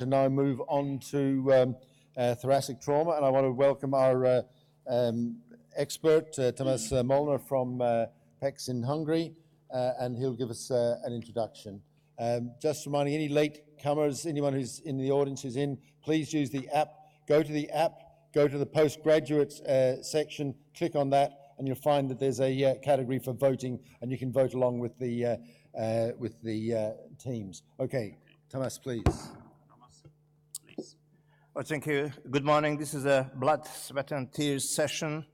To now move on to thoracic trauma, and I want to welcome our expert, Tamas Molnar from Pecs in Hungary, and he'll give us an introduction. Just reminding any late comers, anyone who's in the audience who's in, please use the app. Go to the app, go to the postgraduate section, click on that, and you'll find that there's a category for voting, and you can vote along with the teams. Okay, Tamas, please. Well, thank you. Good morning. This is a blood, sweat, and tears session.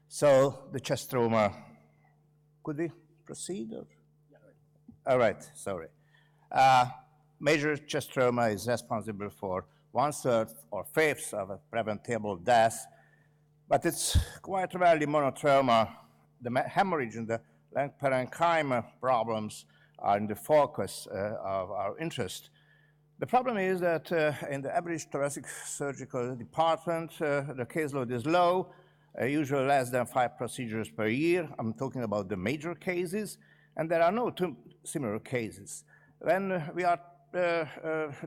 So the chest trauma. Could we proceed? Or? Yeah. All right. Sorry. Major chest trauma is responsible for 1/3 or 1/5 of a preventable death, but it's quite rarely monotrauma. The hemorrhage and the lung parenchyma problems are in the focus of our interest. The problem is that in the average thoracic surgical department, the caseload is low, usually less than 5 procedures per year. I'm talking about the major cases, and there are no two similar cases. When we are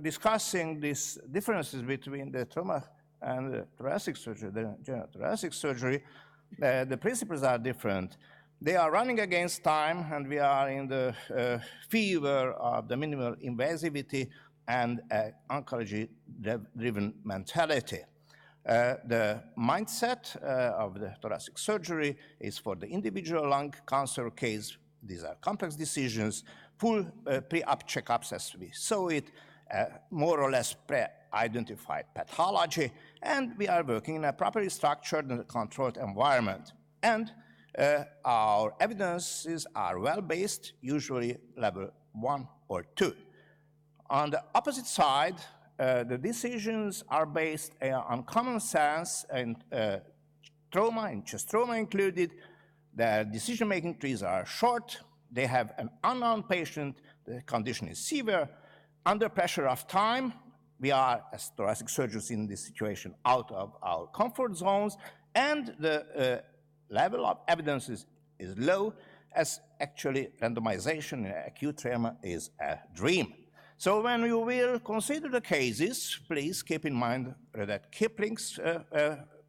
discussing these differences between the trauma and the thoracic surgery, the general thoracic surgery, the principles are different. They are running against time, and we are in the fever of the minimal invasivity and oncology-driven mentality. The mindset of the thoracic surgery is for the individual lung cancer case. These are complex decisions, full pre-op checkups as we saw it, more or less pre-identified pathology, and we are working in a properly structured and controlled environment. And our evidences are well-based, usually level 1 or 2. On the opposite side, the decisions are based on common sense and trauma, and chest trauma included. The decision-making trees are short. They have an unknown patient. The condition is severe. Under pressure of time, we are, as thoracic surgeons in this situation, out of our comfort zones, and the level of evidence is low, as actually randomization in acute trauma is a dream. So when you will consider the cases, please keep in mind that Kipling's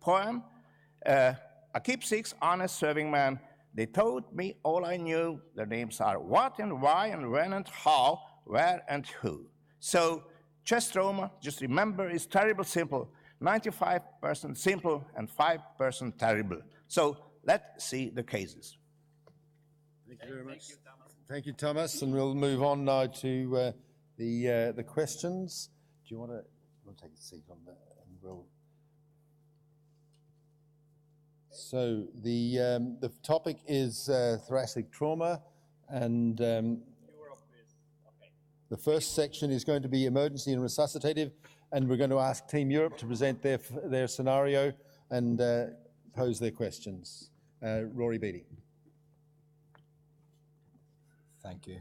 poem, a keepsakes, honest serving man. They told me all I knew. Their names are what and why and when and how, where and who. So chest trauma, just remember, is terrible simple. 95% simple and 5% terrible. So let's see the cases. Thank you very much. Thank you, Tamas. And we'll move on now to the questions. Do you want to take a seat on that? And we'll... So the topic is thoracic trauma, and the first section is going to be emergency and resuscitative, and we're going to ask Team Europe to present their scenario and pose their questions. Rory Beattie. Thank you.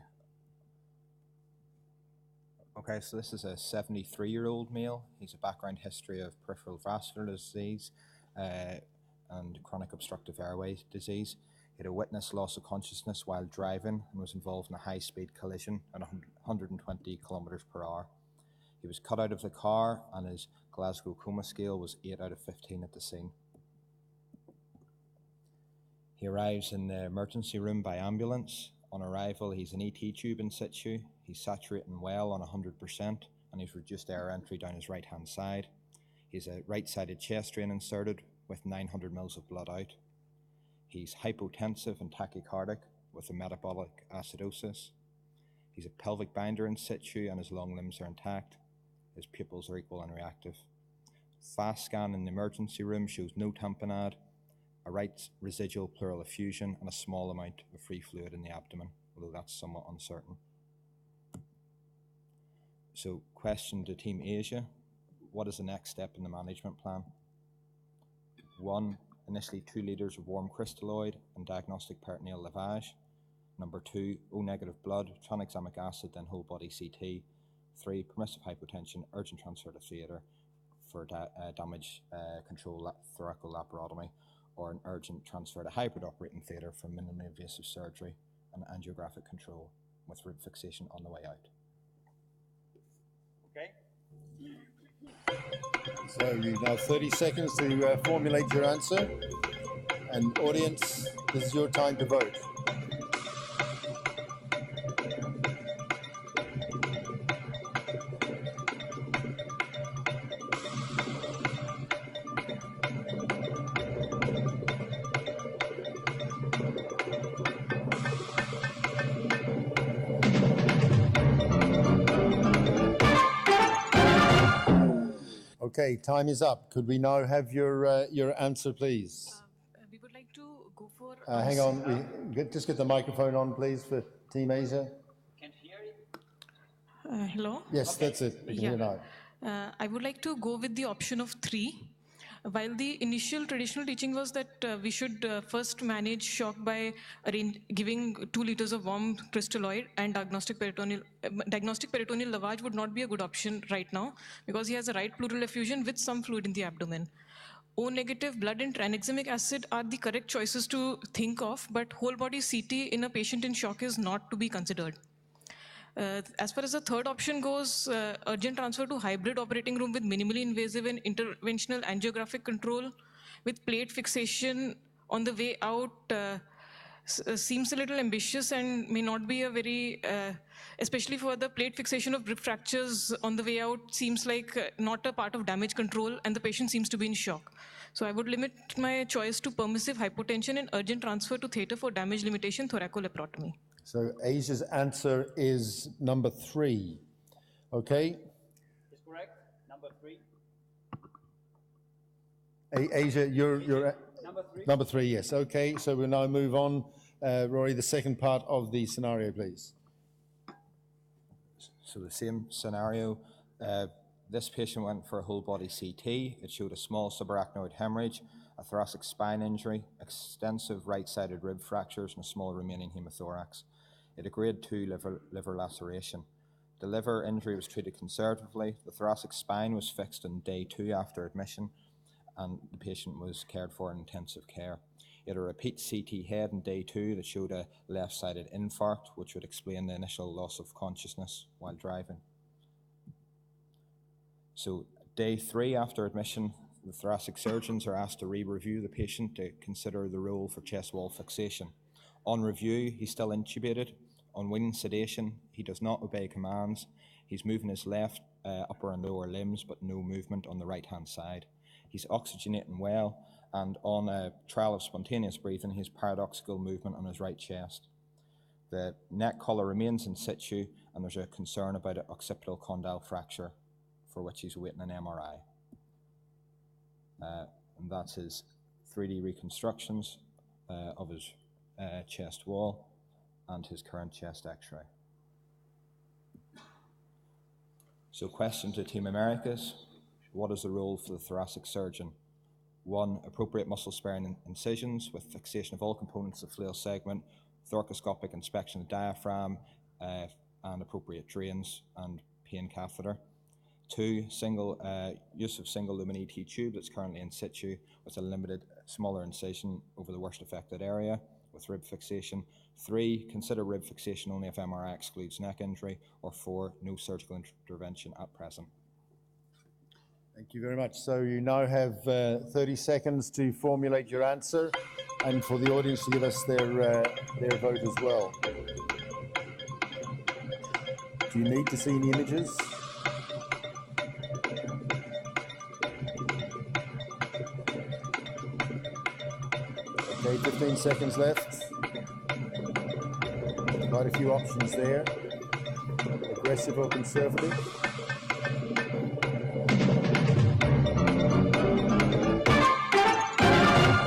Okay, so this is a 73-year-old male. He's a background history of peripheral vascular disease and chronic obstructive airway disease. He had a witness loss of consciousness while driving and was involved in a high-speed collision at 120 kilometers per hour. He was cut out of the car, and his Glasgow coma scale was 8 out of 15 at the scene. He arrives in the emergency room by ambulance. On arrival, he's an ET tube in situ. He's saturating well on 100%, and he's reduced air entry down his right-hand side. He's a right-sided chest drain inserted with 900 mils of blood out. He's hypotensive and tachycardic with a metabolic acidosis. He's a pelvic binder in situ, and his long limbs are intact. His pupils are equal and reactive. Fast scan in the emergency room shows no tamponade, a right residual pleural effusion, and a small amount of free fluid in the abdomen, although that's somewhat uncertain. So, question to Team Asia, what is the next step in the management plan? 1, initially 2 litres of warm crystalloid and diagnostic peritoneal lavage. Number 2, O-negative blood, tranexamic acid, then whole body CT. 3, permissive hypotension, urgent transfer to theatre for damage control thoracic laparotomy, or an urgent transfer to hybrid operating theatre for minimally invasive surgery and angiographic control with rib fixation on the way out. Okay. So you have 30 seconds to formulate your answer. And audience, this is your time to vote. Okay, time is up. Could we now have your answer, please? We would like to go for. Hang on, just get the microphone on, please, for Team Asia. Can't hear you. Hello. Yes, okay. That's it. We can hear now. I would like to go with the option of 3. While the initial traditional teaching was that we should first manage shock by giving 2 liters of warm crystalloid, and diagnostic peritoneal lavage would not be a good option right now because he has a right pleural effusion with some fluid in the abdomen. O negative blood and tranexamic acid are the correct choices to think of, but whole body CT in a patient in shock is not to be considered. As far as the third option goes, urgent transfer to hybrid operating room with minimally invasive and interventional angiographic control with plate fixation on the way out seems a little ambitious and may not be a very, especially for the plate fixation of rib fractures on the way out, seems like not a part of damage control, and the patient seems to be in shock. So I would limit my choice to permissive hypotension and urgent transfer to theater for damage limitation thoracoleprotomy. So Asia's answer is number 3. Okay? Is correct. Number 3. Asia, you're number 3. Number 3, yes. Okay, so we'll now move on. Rory, the second part of the scenario, please. So the same scenario. This patient went for a whole body CT. It showed a small subarachnoid hemorrhage, a thoracic spine injury, extensive right-sided rib fractures, and a small remaining hemothorax. It had a grade 2 liver laceration. The liver injury was treated conservatively. The thoracic spine was fixed on day 2 after admission, and the patient was cared for in intensive care. It had a repeat CT head on day 2 that showed a left-sided infarct, which would explain the initial loss of consciousness while driving. So day 3 after admission, the thoracic surgeons are asked to re-review the patient to consider the role for chest wall fixation. On review, he's still intubated. On weaning sedation, he does not obey commands. He's moving his left upper and lower limbs, but no movement on the right-hand side. He's oxygenating well, and on a trial of spontaneous breathing, he has paradoxical movement on his right chest. The neck collar remains in situ, and there's a concern about an occipital condyle fracture, for which he's awaiting an MRI. And that's his 3D reconstructions of his chest wall and his current chest x-ray. So question to Team Americas: what is the role for the thoracic surgeon? 1, appropriate muscle sparing incisions with fixation of all components of flail segment, thoracoscopic inspection of the diaphragm, and appropriate drains and pain catheter. 2, use of single lumen ET tube that's currently in situ with a limited smaller incision over the worst affected area with rib fixation. 3, consider rib fixation only if MRI excludes neck injury. Or 4, no surgical intervention at present. Thank you very much. So you now have 30 seconds to formulate your answer and for the audience to give us their vote as well. Do you need to see any images? Okay, 15 seconds left. Quite a few options there. Aggressive or conservative.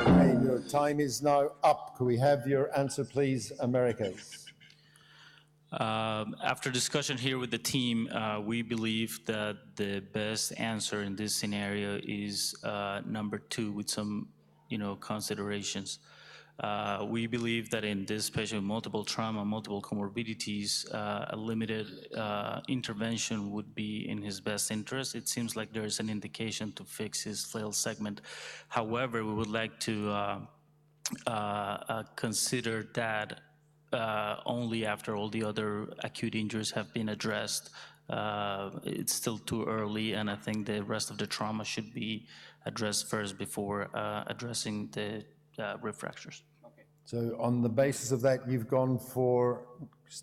Okay, your time is now up. Could we have your answer, please, Americas? After discussion here with the team, we believe that the best answer in this scenario is number 2 with some, considerations. We believe that in this patient with multiple trauma, multiple comorbidities, a limited intervention would be in his best interest. It seems like there is an indication to fix his flail segment. However, we would like to consider that only after all the other acute injuries have been addressed it's still too early, and I think the rest of the trauma should be addressed first before addressing the rib fractures. So on the basis of that, you've gone for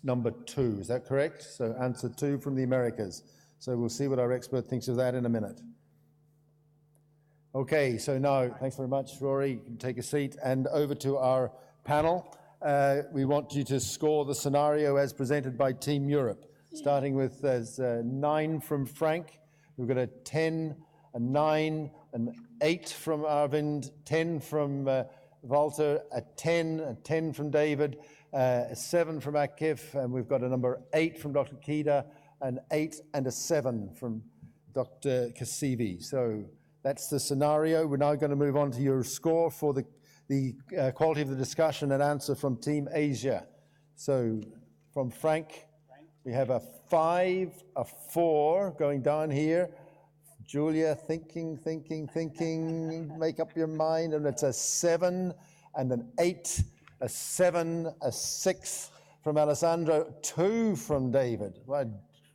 number 2, is that correct? So answer 2 from the Americas. So we'll see what our expert thinks of that in a minute. Okay, so now, thanks very much, Rory. You can take a seat, and over to our panel. We want you to score the scenario as presented by Team Europe, starting with 9 from Frank. We've got a 10, a 9, an 8 from Arvind, 10 from Walter, a 10 from David, a 7 from Akif, and we've got a number 8 from Dr. Kida, an 8 and a 7 from Dr. Kasivi. So that's the scenario. We're now going to move on to your score for the quality of the discussion and answer from Team Asia. So from Frank, we have a 5, a 4 going down here. Julia, thinking, make up your mind, and it's a 7 and an 8, a 7, a 6 from Alessandro, 2 from David. Right,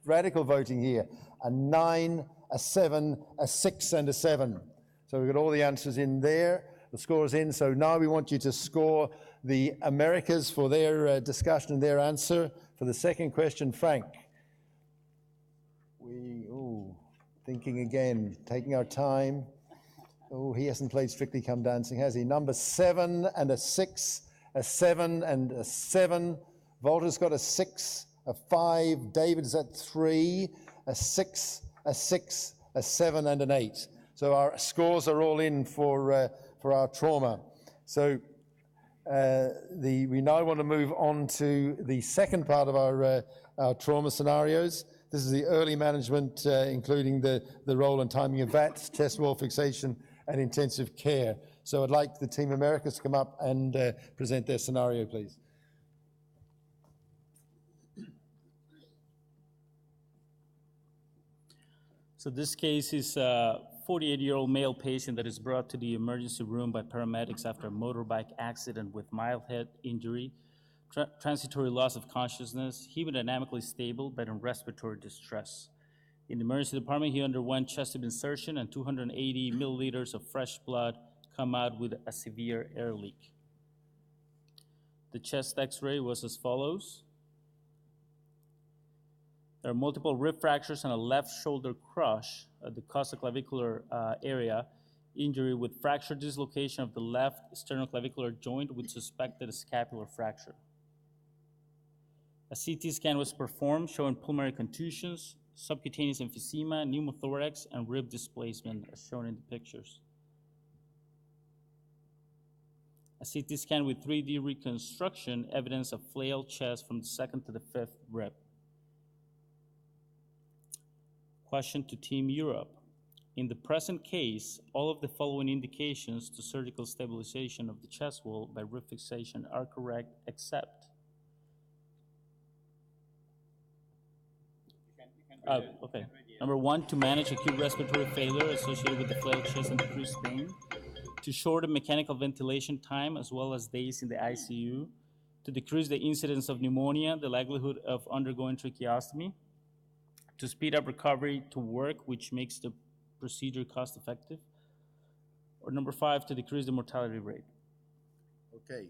radical voting here. A 9, a 7, a 6, and a 7. So we've got all the answers in there, the scores in. So now we want you to score the Americas for their discussion and their answer. For the second question, Frank. Thinking again, taking our time. Oh, he hasn't played Strictly Come Dancing, has he? Number 7 and a 6, a 7 and a 7. Walter's got a 6, a 5. David's at 3, a 6, a 6, a 7, and an 8. So our scores are all in for our trauma. So we now want to move on to the second part of our trauma scenarios. This is the early management, including the role and timing of VATS, chest wall fixation, and intensive care. So I'd like the Team Americas to come up and present their scenario, please. So this case is a 48-year-old male patient that is brought to the emergency room by paramedics after a motorbike accident with mild head injury, transitory loss of consciousness, hemodynamically stable, but in respiratory distress. In the emergency department, he underwent chest tube insertion and 280 milliliters of fresh blood come out with a severe air leak. The chest x-ray was as follows. There are multiple rib fractures and a left shoulder crush at the costoclavicular area, injury with fracture dislocation of the left sternoclavicular joint with suspected scapular fracture. A CT scan was performed showing pulmonary contusions, subcutaneous emphysema, pneumothorax, and rib displacement as shown in the pictures. A CT scan with 3D reconstruction, evidence of flailed chest from the 2nd to the 5th rib. Question to Team Europe. In the present case, all of the following indications to surgical stabilization of the chest wall by rib fixation are correct, except okay. Number 1, to manage acute respiratory failure associated with the flailed chest and decreased pain, to shorten mechanical ventilation time as well as days in the ICU, to decrease the incidence of pneumonia, the likelihood of undergoing tracheostomy, to speed up recovery to work, which makes the procedure cost effective, or number 5, to decrease the mortality rate. Okay.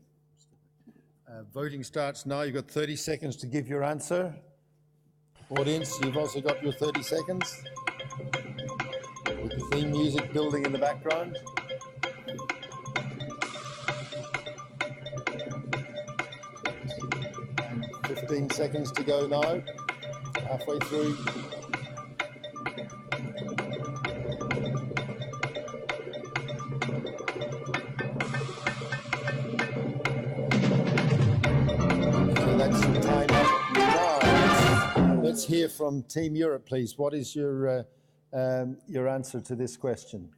Voting starts now. You've got 30 seconds to give your answer. Audience, you've also got your 30 seconds. With the theme music building in the background. And 15 seconds to go now. Halfway through. So that's your time up. Now, let's hear from Team Europe, please. What is your answer to this question?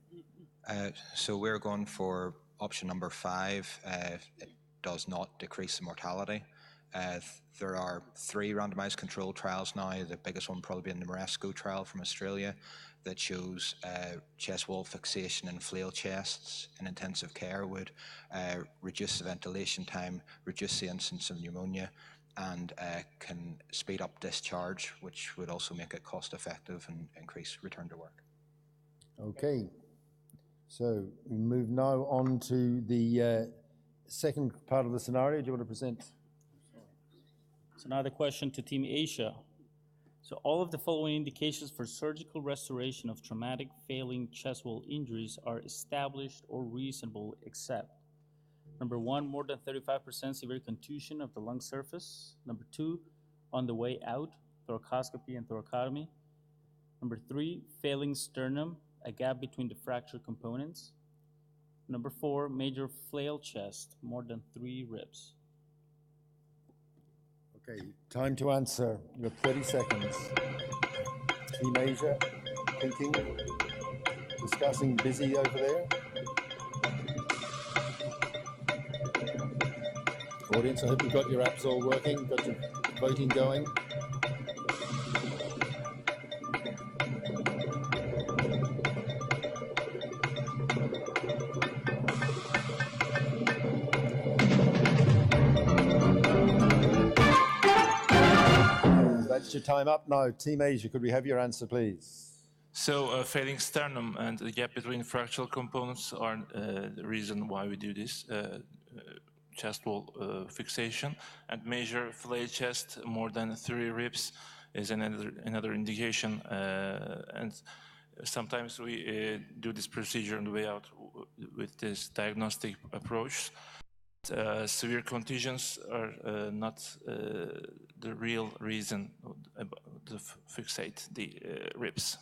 So we're going for option number 5. It does not decrease the mortality. There are 3 randomized controlled trials now, the biggest one probably being the Moresco trial from Australia that shows chest wall fixation in flail chests in intensive care would reduce the ventilation time, reduce the incidence of pneumonia, and can speed up discharge, which would also make it cost effective and increase return to work. Okay, so we move now on to the second part of the scenario. Do you want to present? So now the question to Team Asia. So all of the following indications for surgical restoration of traumatic failing chest wall injuries are established or reasonable except: number 1, more than 35% severe contusion of the lung surface. Number 2, on the way out, thoracoscopy and thoracotomy. Number 3, failing sternum, a gap between the fracture components. Number 4, major flail chest, more than 3 ribs. Okay, time to answer. You have 30 seconds. Team Asia, thinking, discussing, busy over there. Audience, I hope you've got your apps all working, got your voting going. That's your time up now. Team Asia, could we have your answer, please? So failing sternum and the gap between fractal components are the reason why we do this chest wall fixation. And major flail chest, more than 3 ribs, is another indication. And sometimes we do this procedure on the way out with this diagnostic approach. Severe contusions are not the real reason to fixate the ribs.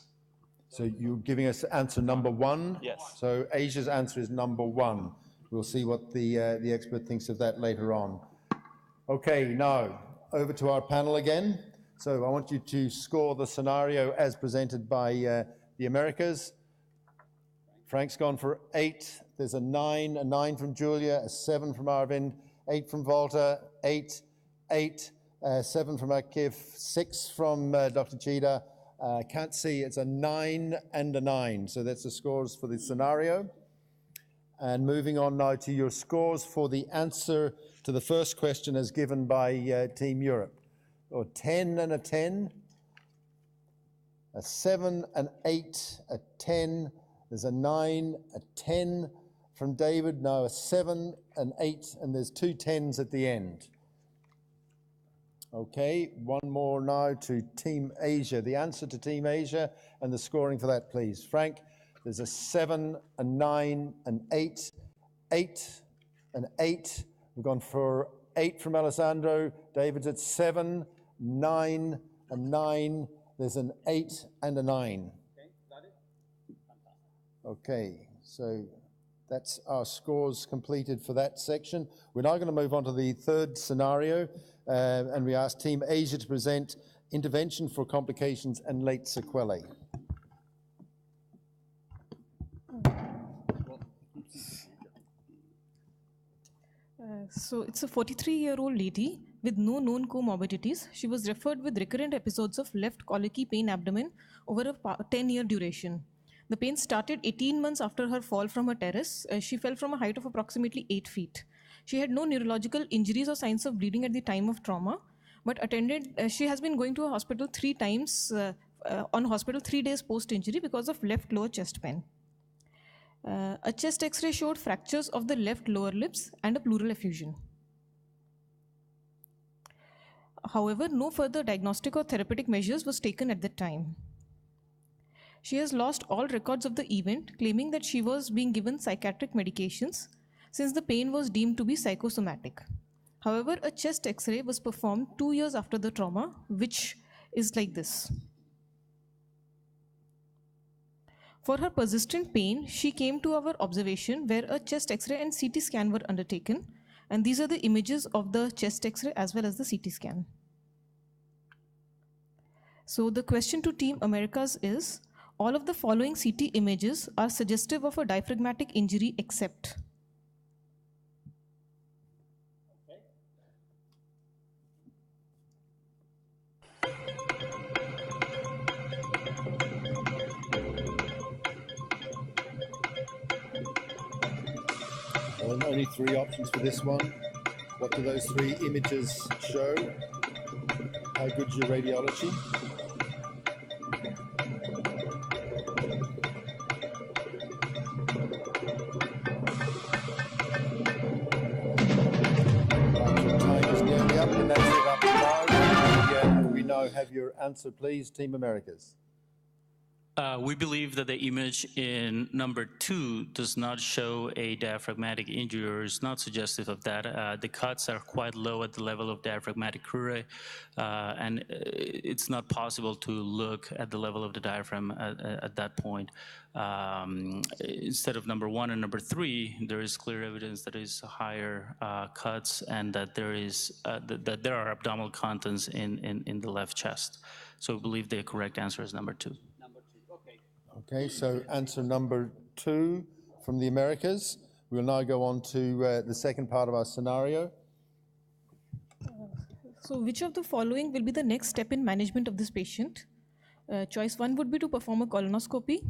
So you're giving us answer number 1? Yes. So Asia's answer is number 1. We'll see what the expert thinks of that later on. Okay, now over to our panel again. So I want you to score the scenario as presented by the Americas. Frank's gone for 8. There's a 9 from Julia, a 7 from Arvind, 8 from Volta, 8, 7 from Akif, 6 from Dr. Chida. Can't see, it's a 9 and a 9. So that's the scores for the scenario. And moving on now to your scores for the answer to the first question as given by Team Europe. 10 and a 10, a 7, an 8, a 10, there's a 9, a 10 from David, now a 7, an 8, and there's 2 10s at the end. Okay, one more now to Team Asia. The answer to Team Asia and the scoring for that, please. Frank, there's a 7, a 9, an 8, 8, an 8. We've gone for 8 from Alessandro. David's at 7, 9, a 9. There's an 8 and a 9. Okay, got it? Okay, so that's our scores completed for that section. We're now going to move on to the third scenario, and we ask Team Asia to present intervention for complications and late sequelae. So it's a 43-year-old lady with no known comorbidities. She was referred with recurrent episodes of left colicky pain abdomen over a 10-year duration. The pain started 18 months after her fall from her terrace. She fell from a height of approximately 8 feet. She had no neurological injuries or signs of bleeding at the time of trauma, but she has been going to a hospital 3 times, on hospital 3 days post-injury because of left lower chest pain. A chest X-ray showed fractures of the left lower lips and a pleural effusion. However, no further diagnostic or therapeutic measures was taken at the time. She has lost all records of the event, claiming that she was being given psychiatric medications since the pain was deemed to be psychosomatic. However, a chest X-ray was performed 2 years after the trauma, which is like this. For her persistent pain, she came to our observation where a chest X-ray and CT scan were undertaken, and these are the images of the chest X-ray as well as the CT scan. So the question to Team Americas is, all of the following CT images are suggestive of a diaphragmatic injury except. Only 3 options for this one. What do those three images show? How good's your radiology? Your time is nearly up, and that's it up now. We now have your answer, please, Team Americas. We believe that the image in number 2 does not show a diaphragmatic injury or is not suggestive of that. The cuts are quite low at the level of diaphragmatic crurae, and it's not possible to look at the level of the diaphragm at that point. Instead of number 1 and number 3, there is clear evidence that is higher cuts and that there are abdominal contents in the left chest. So we believe the correct answer is number 2. Okay, so answer number 2 from the Americas. We'll now go on to the second part of our scenario. So which of the following will be the next step in management of this patient? Choice 1 would be to perform a colonoscopy.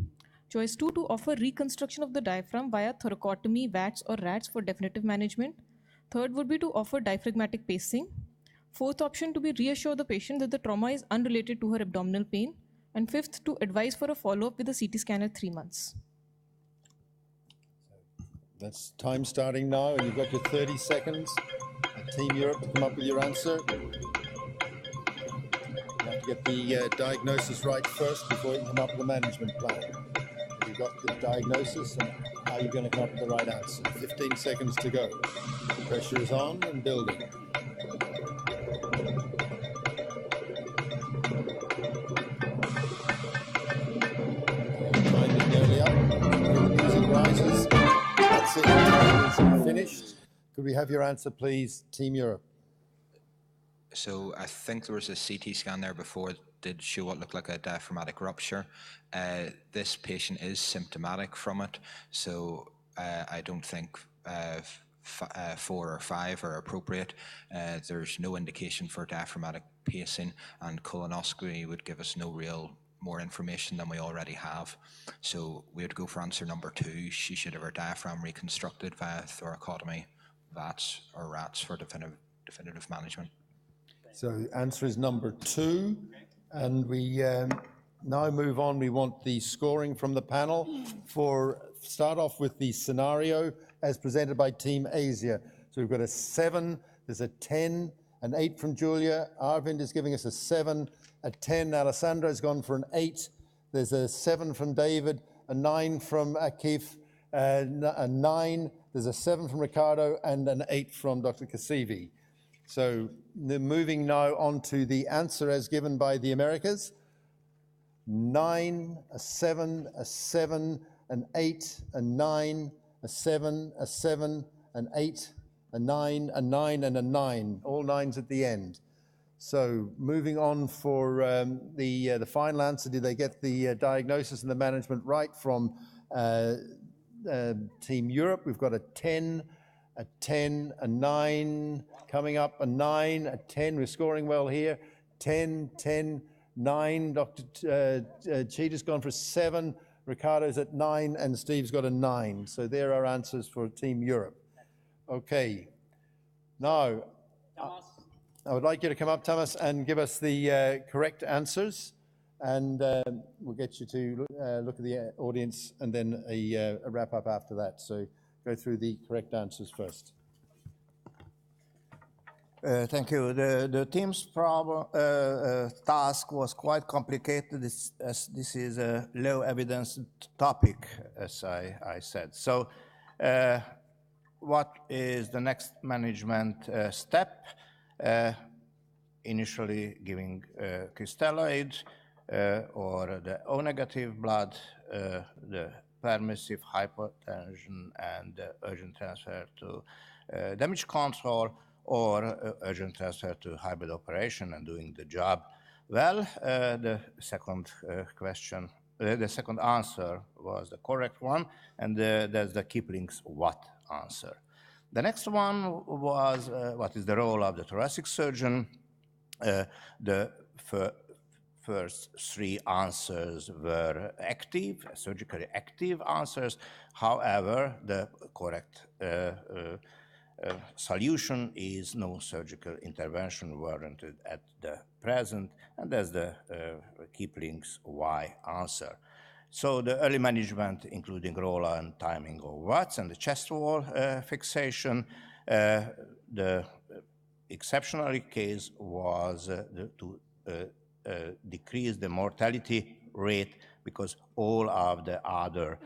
Choice 2, to offer reconstruction of the diaphragm via thoracotomy, VATS or RATS for definitive management. Third would be to offer diaphragmatic pacing. Fourth option, to be reassure the patient that the trauma is unrelated to her abdominal pain. And fifth, to advise for a follow-up with a CT scan at 3 months. That's time starting now, and you've got your 30 seconds. Team Europe to come up with your answer. You have to get the diagnosis right first before you can come up with a management plan. You've got the diagnosis, and how you're going to come up with the right answer. 15 seconds to go. Pressure is on and building. Rises. That's it. Time is finished. Could we have your answer, please, Team Europe? So I think there was a CT scan there before. It did show what looked like a diaphragmatic rupture. This patient is symptomatic from it, so I don't think 4 or 5 are appropriate. There's no indication for diaphragmatic pacing, and colonoscopy would give us no real more information than we already have. So we would go for answer number 2. She should have her diaphragm reconstructed via thoracotomy, VATS or RATS for definitive management. So answer is number 2. And we now move on. We want the scoring from the panel. Start off with the scenario as presented by Team Asia. So we've got a 7, there's a 10, an 8 from Julia. Arvind is giving us a 7. A 10, Alessandra has gone for an 8. There's a 7 from David, a 9 from Akif, a 9. There's a 7 from Ricardo, and an 8 from Dr. Kasivi. So moving now on to the answer as given by the Americas. 9, a 7, a 7, an 8, a 9, a 7, a 7, an 8, a 9, a 9, and a 9. All 9s at the end. So moving on for the final answer, did they get the diagnosis and the management right from Team Europe? We've got a 10, a 10, a 9, coming up a 9, a 10. We're scoring well here. 10, 10, 9. Dr. Cheetah's gone for 7. Ricardo's at 9, and Steve's got a 9. So there are answers for Team Europe. Okay. Now, I would like you to come up, Tamas, and give us the correct answers, and we'll get you to look at the audience and then a wrap-up after that. So go through the correct answers first. Thank you. The team's task was quite complicated, as this is a low evidence topic, as I said. So what is the next management step? Initially giving crystalloid or the O-negative blood, the permissive hypotension and urgent transfer to damage control, or urgent transfer to hybrid operation and doing the job well. The second question, the second answer was the correct one, and that's the Kipling's what answer. The next one was what is the role of the thoracic surgeon. The first 3 answers were active, surgically active answers. However, the correct solution is no surgical intervention warranted at the present, and that's the Kipling's why answer. So the early management, including roller and timing of watts and the chest wall fixation, the exceptional case was to decrease the mortality rate because all of the other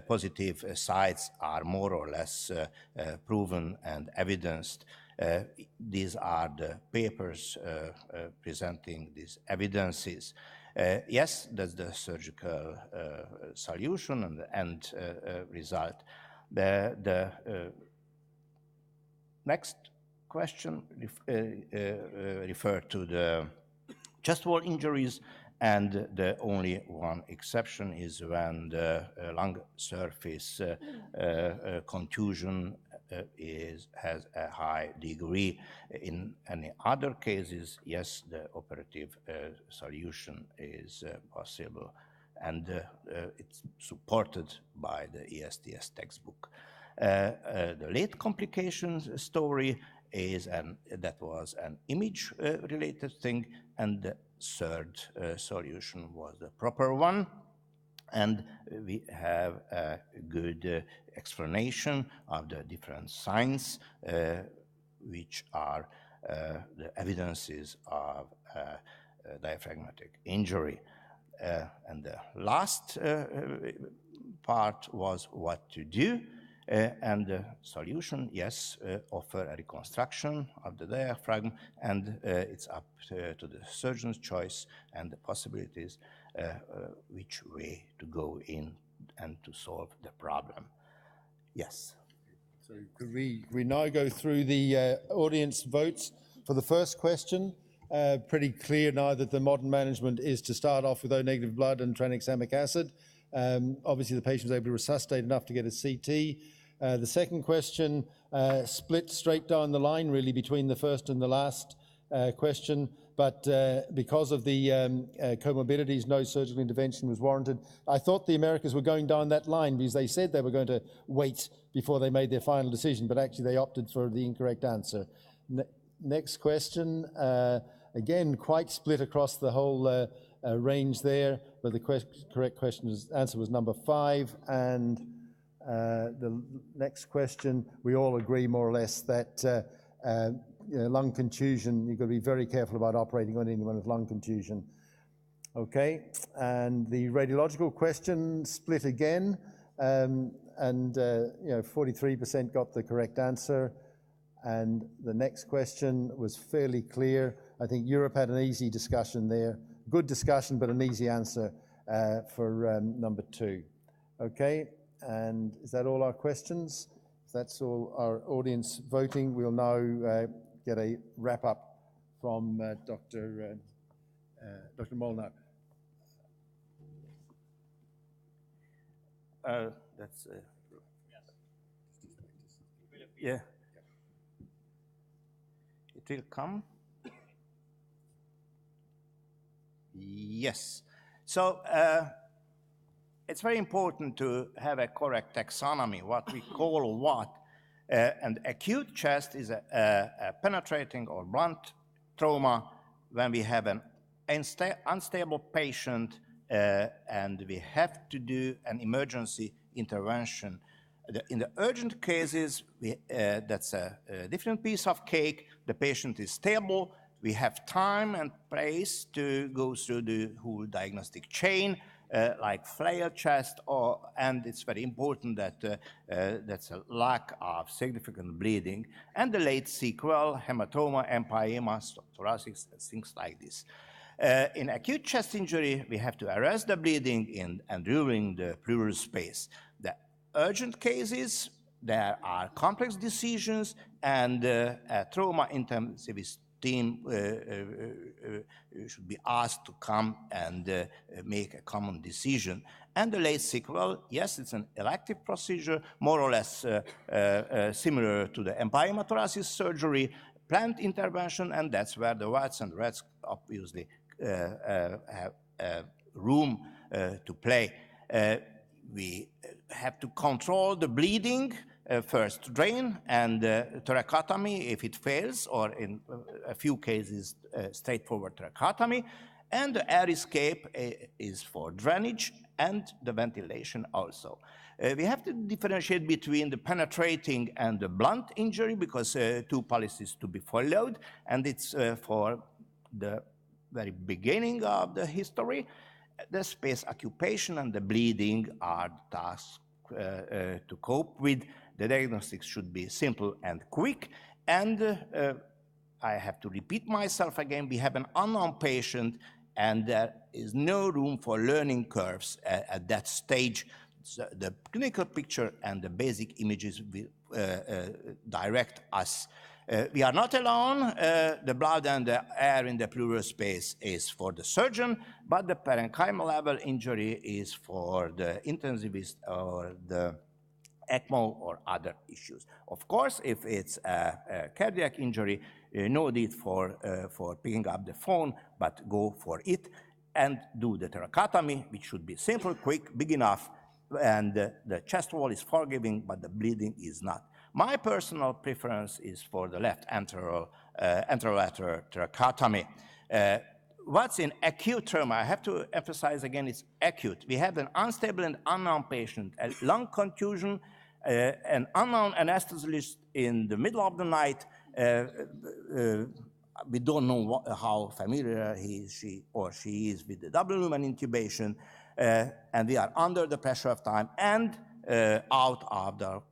positive sites are more or less proven and evidenced. These are the papers presenting these evidences. Yes, that's the surgical solution and the end result. The next question referred to the chest wall injuries, and the only one exception is when the lung surface contusion has a high degree. In any other cases, yes, the operative solution is possible, and it's supported by the ESTS textbook. The late complications story is that was an image-related thing, and the third solution was the proper one. And we have a good explanation of the different signs, which are the evidences of diaphragmatic injury. And the last part was what to do. And the solution, yes, offer a reconstruction of the diaphragm, and it's up to the surgeon's choice and the possibilities which way to go in and to solve the problem. Yes. So could we now go through the audience votes for the first question? Pretty clear now that the modern management is to start off with O-negative blood and tranexamic acid. Obviously, the patient was able to resuscitate enough to get a CT. The second question split straight down the line, really, between the first and the last question. But because of the comorbidities, no surgical intervention was warranted. I thought the Americans were going down that line because they said they were going to wait before they made their final decision, but actually they opted for the incorrect answer. Next question, again, quite split across the whole range there, but the correct answer was number 5. And the next question, we all agree more or less that lung contusion, you've got to be very careful about operating on anyone with lung contusion. Okay, and the radiological question split again, and 43% got the correct answer. And the next question was fairly clear. I think Europe had an easy discussion there. Good discussion, but an easy answer for number 2. Okay, and is that all our questions? If that's all our audience voting, we'll now get a wrap-up from Dr. Molnar. That's yeah. It will come. Yes. So it's very important to have a correct taxonomy, what we call what. And acute chest is a penetrating or blunt trauma when we have an unstable patient and we have to do an emergency intervention. In the urgent cases, that's a different piece of cake. The patient is stable. We have time and place to go through the whole diagnostic chain, like flail chest, and it's very important that that's a lack of significant bleeding, and the late sequel, hematoma, empyema, thoracic, things like this. In acute chest injury, we have to arrest the bleeding and during the pleural space. The urgent cases, there are complex decisions, and a trauma intensivist team should be asked to come and make a common decision. And the late sequel, yes, it's an elective procedure, more or less similar to the empyema thoracic surgery, planned intervention, and that's where the watts and reds obviously have room to play. We have to control the bleeding first drain and thoracotomy if it fails, or in a few cases, straightforward thoracotomy. And the air escape is for drainage and the ventilation also. We have to differentiate between the penetrating and the blunt injury because two policies to be followed, and it's for the very beginning of the history. The space occupation and the bleeding are tasks to cope with. The diagnostics should be simple and quick, and I have to repeat myself again, we have an unknown patient and there is no room for learning curves at that stage. So the clinical picture and the basic images will direct us. We are not alone. The blood and the air in the pleural space is for the surgeon, but the parenchymal level injury is for the intensivist or the ECMO or other issues. Of course, if it's a cardiac injury, no need for picking up the phone, but go for it and do the thoracotomy, which should be simple, quick, big enough, and the chest wall is forgiving, but the bleeding is not. My personal preference is for the left anterolateral thoracotomy. What's in acute trauma, I have to emphasize again, it's acute. We have an unstable and unknown patient, a lung contusion, an unknown anesthesiologist in the middle of the night. We don't know how familiar she is with the double lumen intubation, and we are under the pressure of time and out of the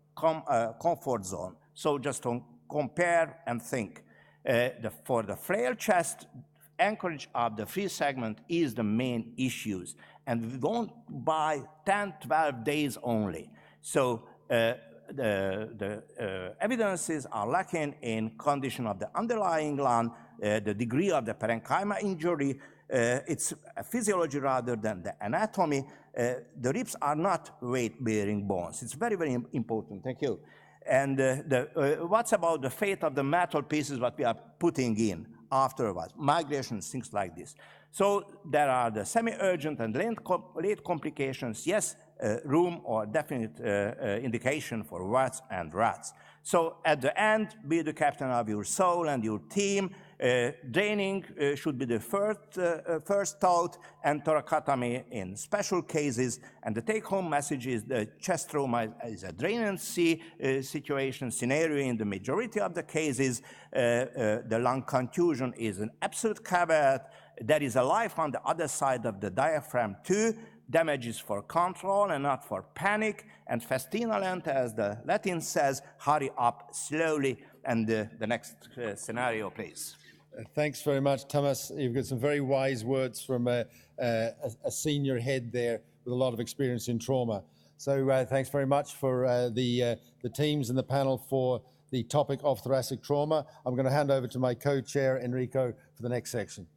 comfort zone. So just to compare and think, for the frail chest, anchorage of the free segment is the main issues, and we don't buy 10, 12 days only. So the evidences are lacking in condition of the underlying lung, the degree of the parenchyma injury. It's a physiology rather than the anatomy. The ribs are not weight-bearing bones. It's very, very important. Thank you. And what's about the fate of the metal pieces what we are putting in afterwards? Migrations, things like this. So there are the semi-urgent and late complications. Yes, room or definite indication for warts and rats. So at the end, be the captain of your soul and your team. Draining should be the first thought, and thoracotomy in special cases. And the take-home message is the chest trauma is a drain and see situation scenario in the majority of the cases. The lung contusion is an absolute caveat. There is a life on the other side of the diaphragm too. Damage is for control and not for panic. And festina lenta, as the Latin says, hurry up slowly. And the next scenario, please. Thanks very much, Tamas. You've got some very wise words from a senior head there with a lot of experience in trauma. So thanks very much for the teams and the panel for the topic of thoracic trauma. I'm going to hand over to my co-chair, Enrico, for the next section.